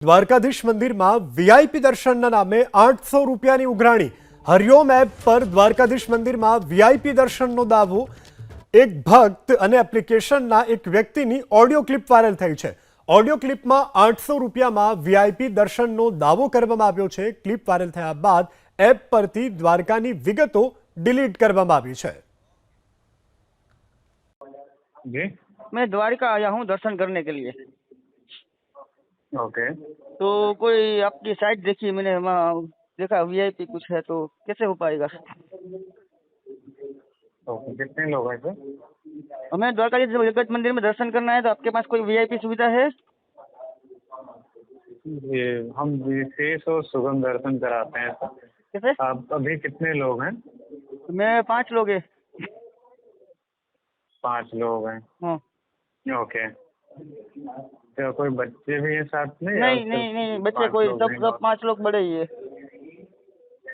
દ્વારકાધીશ મંદિરમાં વીઆઈપી દર્શનના નામે 800 રૂપિયાની ઉઘરાણી. હરિઓમ એપ પર દ્વારકાધીશ મંદિરમાં વીઆઈપી દર્શનનો દાવો. એક ભક્ત અને એપ્લિકેશનના એક વ્યક્તિની ઓડિયો ક્લિપ વાયરલ થઈ છે. ઓડિયો ક્લિપમાં 800 રૂપિયામાં વીઆઈપી દર્શનનો દાવો કરવામાં આવ્યો છે. ક્લિપ વાયરલ થયા બાદ એપ પરથી દ્વારકાની વિગતો ડિલીટ કરવામાં આવી છે. जी मैं द्वारका आया हूँ दर्शन करने के लिए। ओके। तो कोई आपकी साइट देखी मैंने, वहाँ देखा वीआईपी कुछ है, तो कैसे हो पाएगा? ओके, कितने लोग हैं सर? हमें द्वारकाधीश जगत मंदिर में दर्शन करना है, तो आपके पास कोई वीआईपी सुविधा है? ये हम विशेष और सुगम दर्शन कराते हैं सर। कैसे? आप अभी कितने लोग हैं? मैं 5 लोग है। 5 लोग हैं। हाँ। ओके। तो कोई बच्चे भी हैं साथ में या नहीं सिर्फ नहीं नहीं, बच्चे 5 कोई लोग सब हैं? सब 5 लोग बड़े ही है।